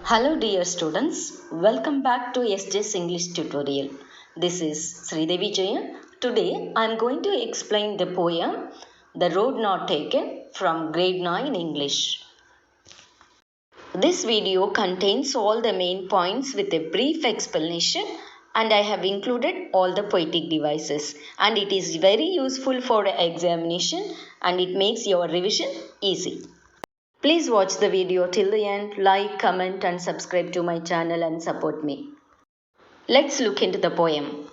Hello dear students, welcome back to SJ's English tutorial. This is Sridevi Jayan. Today I am going to explain the poem The Road Not Taken from Grade 9 English. This video contains all the main points with a brief explanation, and I have included all the poetic devices, and it is very useful for examination and it makes your revision easy. Please watch the video till the end, like, comment and subscribe to my channel and support me. Let's look into the poem.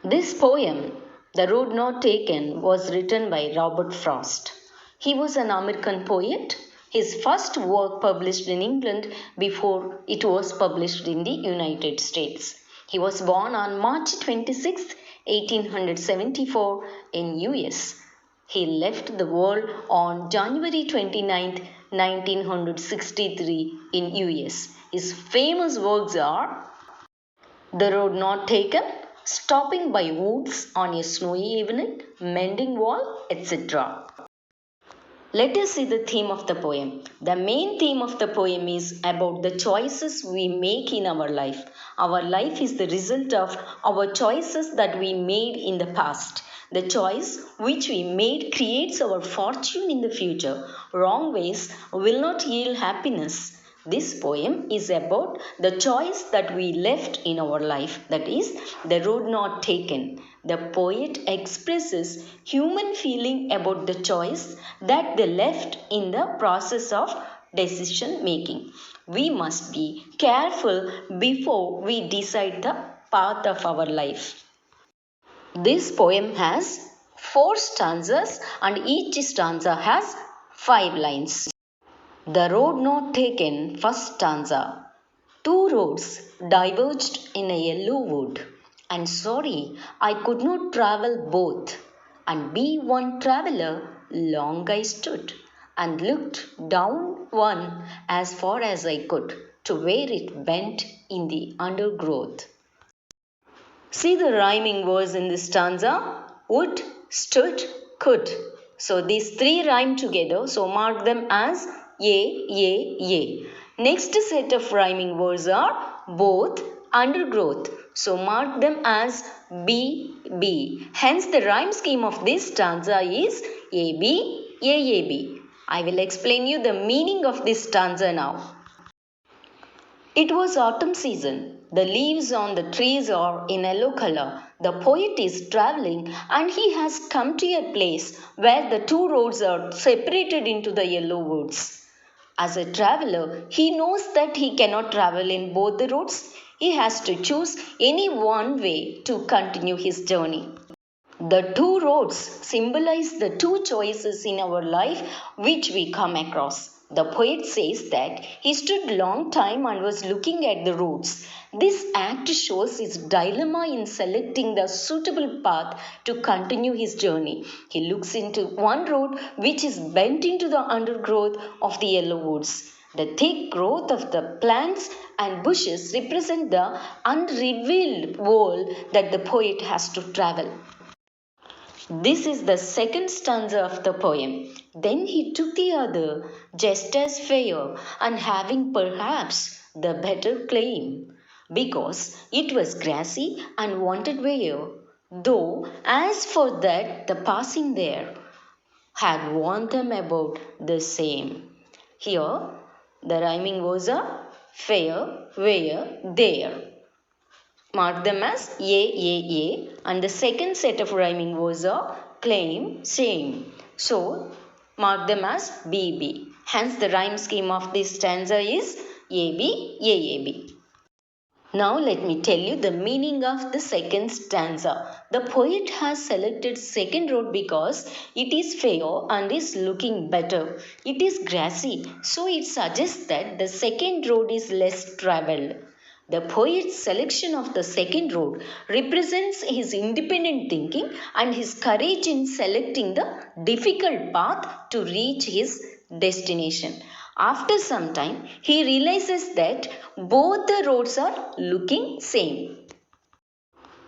This poem, The Road Not Taken, was written by Robert Frost. He was an American poet. His first work published in England before it was published in the United States. He was born on March 26, 1874 in US. He left the world on January 29, 1963 in US. His famous works are The Road Not Taken, Stopping by Woods on a Snowy Evening, Mending Wall, etc. Let us see the theme of the poem. The main theme of the poem is about the choices we make in our life. Our life is the result of our choices that we made in the past. The choice which we made creates our fortune in the future. Wrong ways will not yield happiness. This poem is about the choice that we left in our life, that is, the road not taken. The poet expresses human feeling about the choice that they left in the process of decision making. We must be careful before we decide the path of our life. This poem has 4 stanzas and each stanza has 5 lines. The Road Not Taken, first stanza. 2 roads diverged in a yellow wood, and sorry I could not travel both, and be one traveller long I stood, and looked down one as far as I could, to where it bent in the undergrowth. See the rhyming words in this stanza. Would, stood, could. So these 3 rhyme together, so mark them as A. Next set of rhyming words are both, undergrowth. So mark them as B. Hence the rhyme scheme of this stanza is AB, AAB. I will explain you the meaning of this stanza now. It was autumn season. The leaves on the trees are in yellow color. The poet is traveling and he has come to a place where the 2 roads are separated into the yellow woods. As a traveler, he knows that he cannot travel in both the roads. He has to choose any one way to continue his journey. The 2 roads symbolize the 2 choices in our life which we come across. The poet says that he stood long time and was looking at the roads. This act shows his dilemma in selecting the suitable path to continue his journey. He looks into one road which is bent into the undergrowth of the yellow woods. The thick growth of the plants and bushes represent the unrevealed world that the poet has to travel. This is the second stanza of the poem. Then he took the other, just as fair, and having perhaps the better claim, because it was grassy and wanted wear, though as for that the passing there had warned them about the same. Here the rhyming words are fair, where, there. Mark them as A, and the second set of rhyming words are claim, same. So mark them as B. Hence the rhyme scheme of this stanza is AB, AAB. Now let me tell you the meaning of the second stanza. The poet has selected second road because it is fair and is looking better. It is grassy, so it suggests that the second road is less travelled. The poet's selection of the second road represents his independent thinking and his courage in selecting the difficult path to reach his destination. After some time, he realizes that both the roads are looking same.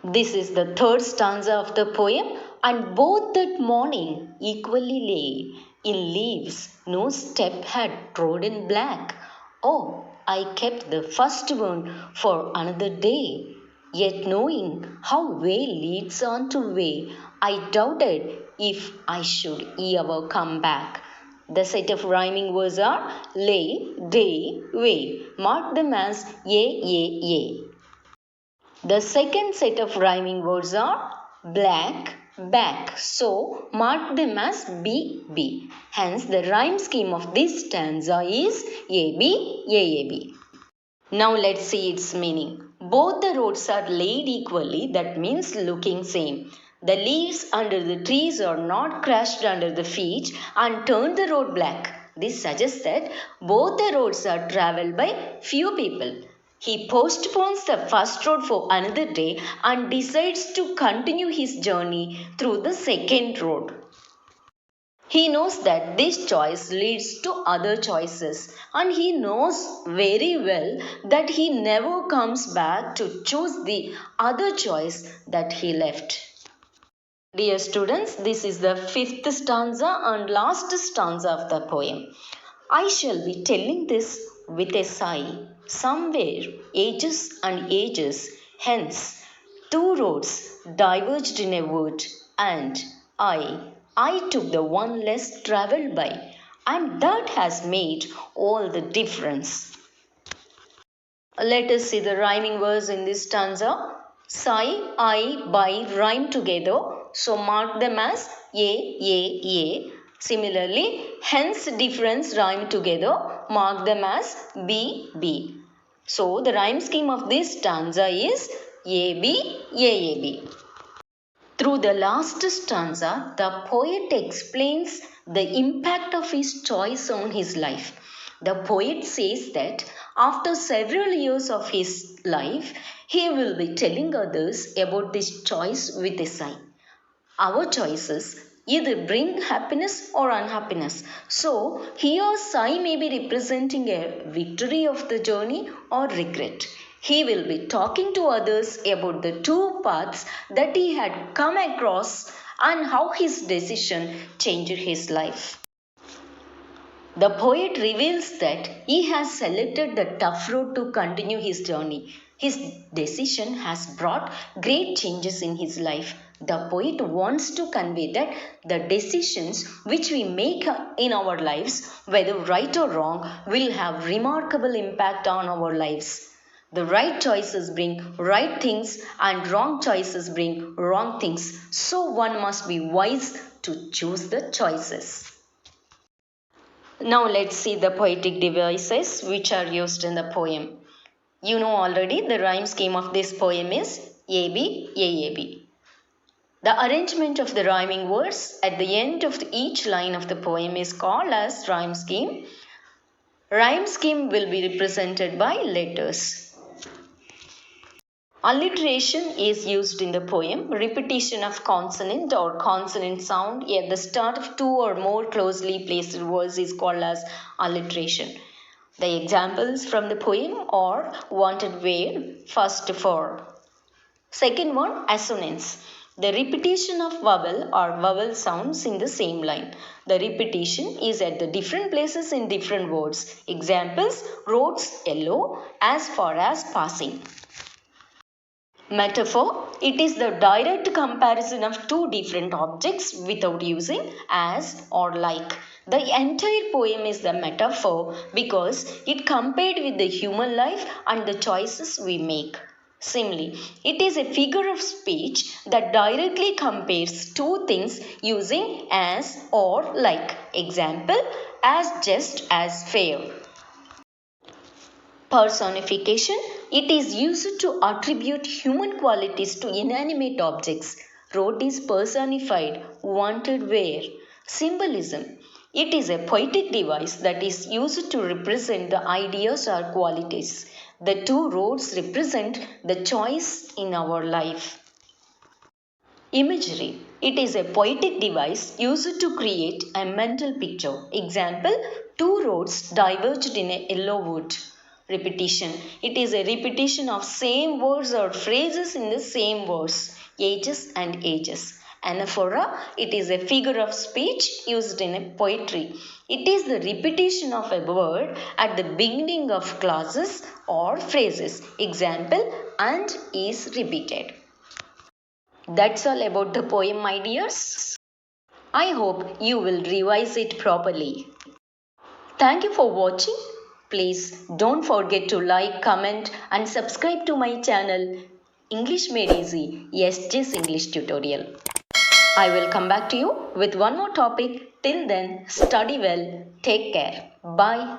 This is the third stanza of the poem, and both that morning equally lay In leaves, no step had trodden black. Oh, I kept the first one for another day. Yet knowing how way leads on to way, I doubted if I should ever come back. The set of rhyming words are lay, day, way. Mark them as ye. The second set of rhyming words are black, back. So mark them as B. Hence the rhyme scheme of this stanza is AB. Now let's see its meaning. Both the roads are laid equally, that means looking same. The leaves under the trees are not crushed under the feet and turned the road black. This suggests that both the roads are travelled by few people. He postpones the first road for another day and decides to continue his journey through the second road. He knows that this choice leads to other choices, and he knows very well that he never comes back to choose the other choice that he left. Dear students, this is the fifth stanza and last stanza of the poem. I shall be telling this with a sigh. Somewhere, ages and ages hence, two roads diverged in a wood, and I took the one less travelled by, and that has made all the difference. Let us see the rhyming words in this stanza. Sigh, I, by rhyme together, so mark them as ye. Similarly, hence difference rhyme together, mark them as B. So the rhyme scheme of this stanza is AB. Through the last stanza, the poet explains the impact of his choice on his life. The poet says that after several years of his life, he will be telling others about this choice with a sigh. Our choices either bring happiness or unhappiness. So, here sigh may be representing a victory of the journey or regret. He will be talking to others about the two paths that he had come across and how his decision changed his life. The poet reveals that he has selected the tough road to continue his journey. His decision has brought great changes in his life. The poet wants to convey that the decisions which we make in our lives, whether right or wrong, will have remarkable impact on our lives. The right choices bring right things and wrong choices bring wrong things. So one must be wise to choose the choices. Now let's see the poetic devices which are used in the poem. You know already the rhyme scheme of this poem is AB. The arrangement of the rhyming words at the end of each line of the poem is called as rhyme scheme. Rhyme scheme will be represented by letters. Alliteration is used in the poem. Repetition of consonant or consonant sound at the start of two or more closely placed words is called as alliteration. The examples from the poem are wanted where, first for. Second one, assonance. The repetition of vowel or vowel sounds in the same line. The repetition is at the different places in different words. Examples, roads, yellow, as far as passing. Metaphor. It is the direct comparison of two different objects without using as or like. The entire poem is the metaphor because it compared with the human life and the choices we make. Similarly, it is a figure of speech that directly compares two things using as or like. Example, as just as fair. Personification. It is used to attribute human qualities to inanimate objects. Road is personified, wanted where. Symbolism. It is a poetic device that is used to represent the ideas or qualities. The two roads represent the choice in our life. Imagery. It is a poetic device used to create a mental picture. Example, two roads diverged in a yellow wood. Repetition. It is a repetition of same words or phrases in the same verse. Ages and ages. Anaphora, it is a figure of speech used in a poetry. It is the repetition of a word at the beginning of clauses or phrases. Example, and is repeated. That's all about the poem, my dears. I hope you will revise it properly. Thank you for watching. Please don't forget to like, comment and subscribe to my channel English Made Easy, SJ's English Tutorial. I will come back to you with one more topic. Till then, study well. Take care. Bye.